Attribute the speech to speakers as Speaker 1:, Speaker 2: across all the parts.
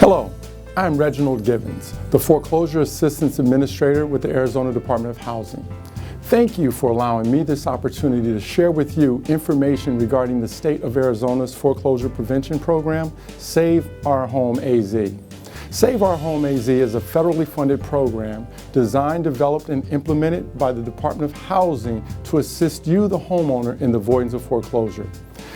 Speaker 1: Hello, I'm Reginald Givens, the Foreclosure Assistance Administrator with the Arizona Department of Housing. Thank you for allowing me this opportunity to share with you information regarding the state of Arizona's foreclosure prevention program, Save Our Home AZ. Save Our Home AZ is a federally funded program designed, developed, and implemented by the Department of Housing to assist you, the homeowner, in the avoidance of foreclosure.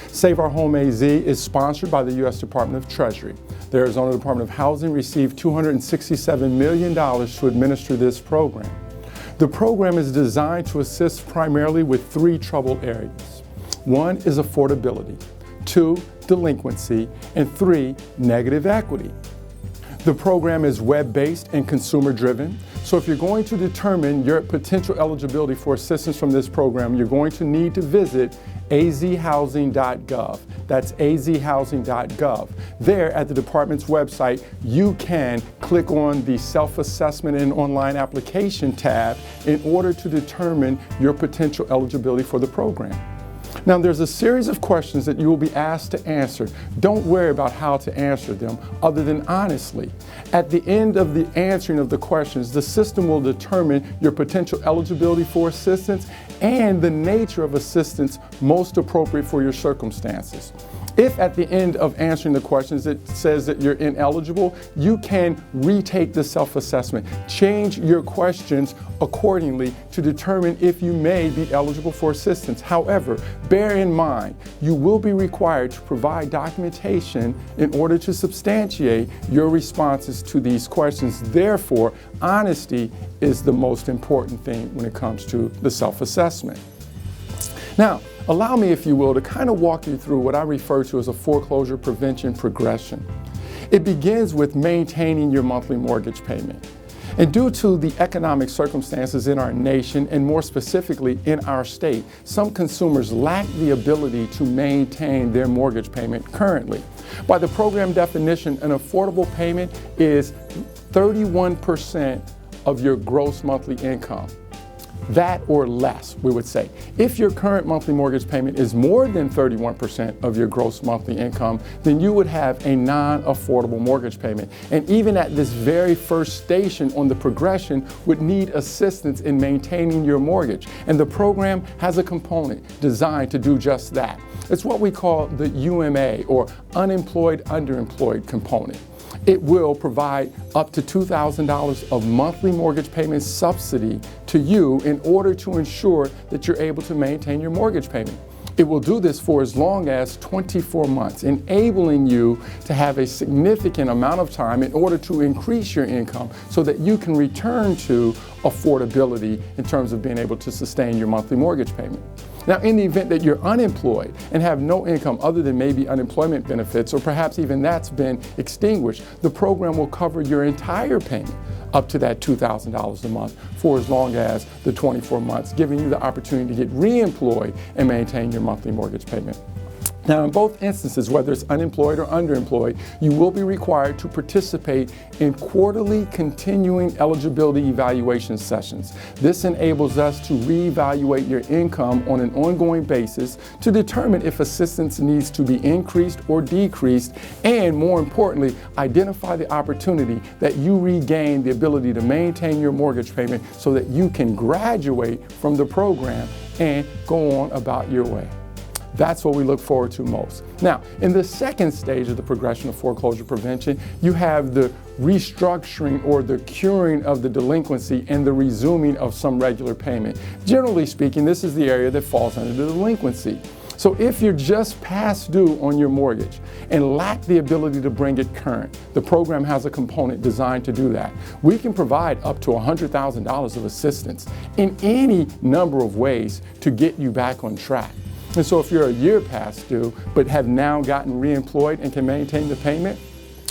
Speaker 1: Save Our Home AZ is sponsored by the U.S. Department of Treasury. The Arizona Department of Housing received $267 million to administer this program. The program is designed to assist primarily with three troubled areas. One is affordability, two, delinquency, and three, negative equity. The program is web-based and consumer-driven, so if you're going to determine your potential eligibility for assistance from this program, you're going to need to visit azhousing.gov. That's azhousing.gov. There at the department's website, you can click on the Self-Assessment and Online Application tab in order to determine your potential eligibility for the program. Now, there's a series of questions that you will be asked to answer. Don't worry about how to answer them other than honestly. At the end of the answering of the questions, the system will determine your potential eligibility for assistance and the nature of assistance most appropriate for your circumstances. If at the end of answering the questions it says that you're ineligible, you can retake the self-assessment. Change your questions accordingly to determine if you may be eligible for assistance. However, bear in mind, you will be required to provide documentation in order to substantiate your responses to these questions. Therefore, honesty is the most important thing when it comes to the self-assessment. Now, allow me, if you will, to kind of walk you through what I refer to as a foreclosure prevention progression. It begins with maintaining your monthly mortgage payment. And due to the economic circumstances in our nation, and more specifically in our state, some consumers lack the ability to maintain their mortgage payment currently. By the program definition, an affordable payment is 31% of your gross monthly income. That or less, we would say. If your current monthly mortgage payment is more than 31% of your gross monthly income, then you would have a non-affordable mortgage payment. And even at this very first station on the progression, would need assistance in maintaining your mortgage. And the program has a component designed to do just that. It's what we call the UMA, or unemployed underemployed component. It will provide up to $2,000 of monthly mortgage payment subsidy to you in order to ensure that you're able to maintain your mortgage payment. It will do this for as long as 24 months, enabling you to have a significant amount of time in order to increase your income so that you can return to affordability in terms of being able to sustain your monthly mortgage payment. Now, in the event that you're unemployed and have no income other than maybe unemployment benefits, or perhaps even that's been extinguished, the program will cover your entire payment up to that $2,000 a month for as long as the 24 months, giving you the opportunity to get reemployed and maintain your monthly mortgage payment. Now, in both instances, whether it's unemployed or underemployed, you will be required to participate in quarterly continuing eligibility evaluation sessions. This enables us to reevaluate your income on an ongoing basis to determine if assistance needs to be increased or decreased, and more importantly, identify the opportunity that you regain the ability to maintain your mortgage payment so that you can graduate from the program and go on about your way. That's what we look forward to most. Now, in the second stage of the progression of foreclosure prevention, you have the restructuring or the curing of the delinquency and the resuming of some regular payment. Generally speaking, this is the area that falls under the delinquency. So if you're just past due on your mortgage and lack the ability to bring it current, the program has a component designed to do that. We can provide up to $100,000 of assistance in any number of ways to get you back on track. And so if you're a year past due, but have now gotten reemployed and can maintain the payment,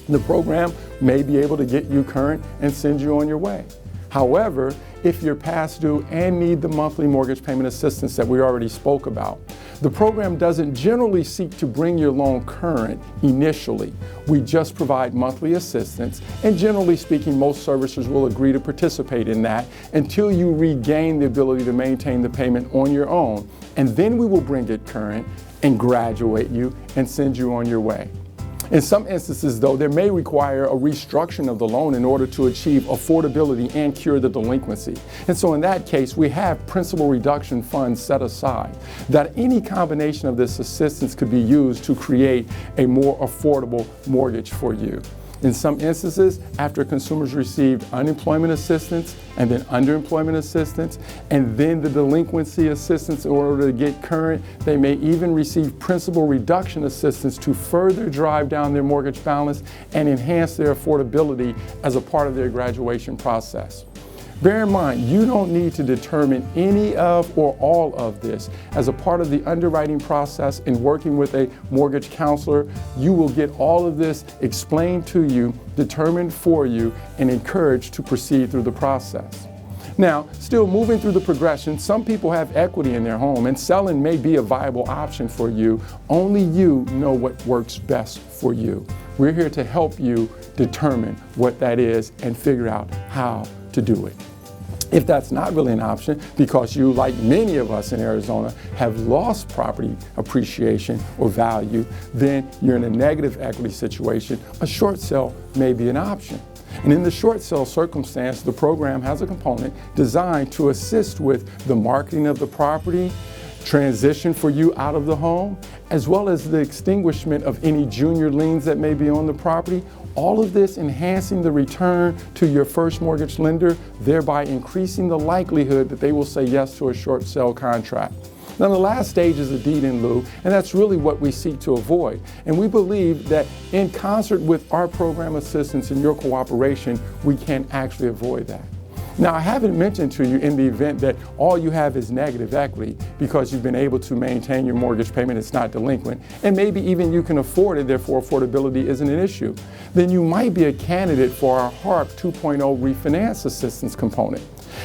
Speaker 1: the program may be able to get you current and send you on your way. However, if you're past due and need the monthly mortgage payment assistance that we already spoke about, the program doesn't generally seek to bring your loan current initially. We just provide monthly assistance, and generally speaking, most servicers will agree to participate in that until you regain the ability to maintain the payment on your own. And then we will bring it current and graduate you and send you on your way. In some instances, though, there may require a restructuring of the loan in order to achieve affordability and cure the delinquency. And so in that case, we have principal reduction funds set aside that any combination of this assistance could be used to create a more affordable mortgage for you. In some instances, after consumers received unemployment assistance and then underemployment assistance and then the delinquency assistance in order to get current, they may even receive principal reduction assistance to further drive down their mortgage balance and enhance their affordability as a part of their graduation process. Bear in mind, you don't need to determine any of or all of this. As a part of the underwriting process in working with a mortgage counselor, you will get all of this explained to you, determined for you, and encouraged to proceed through the process. Now, still moving through the progression, some people have equity in their home and selling may be a viable option for you. Only you know what works best for you. We're here to help you determine what that is and figure out how to do it. If that's not really an option, because you, like many of us in Arizona, have lost property appreciation or value, then you're in a negative equity situation. A short sale may be an option. And in the short sale circumstance, the program has a component designed to assist with the marketing of the property, transition for you out of the home, as well as the extinguishment of any junior liens that may be on the property. All of this enhancing the return to your first mortgage lender, thereby increasing the likelihood that they will say yes to a short sale contract. Now, the last stage is a deed in lieu, and that's really what we seek to avoid. And we believe that in concert with our program assistance and your cooperation, we can actually avoid that. Now, I haven't mentioned to you in the event that all you have is negative equity because you've been able to maintain your mortgage payment, it's not delinquent, and maybe even you can afford it, therefore affordability isn't an issue. Then you might be a candidate for our HARP 2.0 refinance assistance component.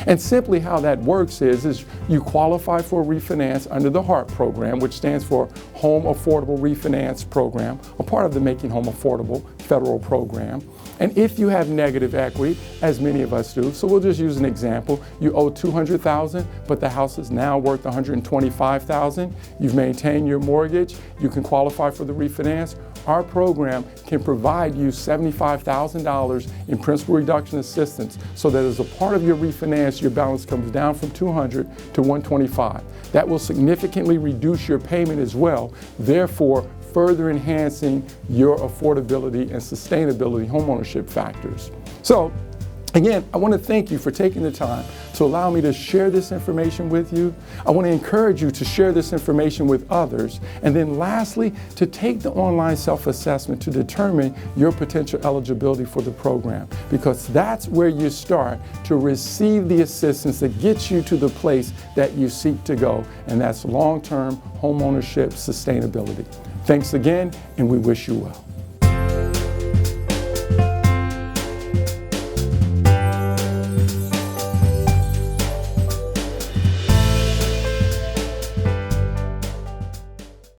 Speaker 1: And simply how that works is you qualify for a refinance under the HARP program, which stands for Home Affordable Refinance Program, a part of the Making Home Affordable federal program. And if you have negative equity, as many of us do, so we'll just use an example, you owe $200,000, but the house is now worth $125,000, you've maintained your mortgage, you can qualify for the refinance. Our program can provide you $75,000 in principal reduction assistance so that as a part of your refinance, your balance comes down from $200 to $125. That will significantly reduce your payment as well, therefore further enhancing your affordability and sustainability homeownership factors. So, again, I want to thank you for taking the time to allow me to share this information with you. I want to encourage you to share this information with others. And then lastly, to take the online self-assessment to determine your potential eligibility for the program, because that's where you start to receive the assistance that gets you to the place that you seek to go, and that's long-term homeownership sustainability. Thanks again, and we wish you well.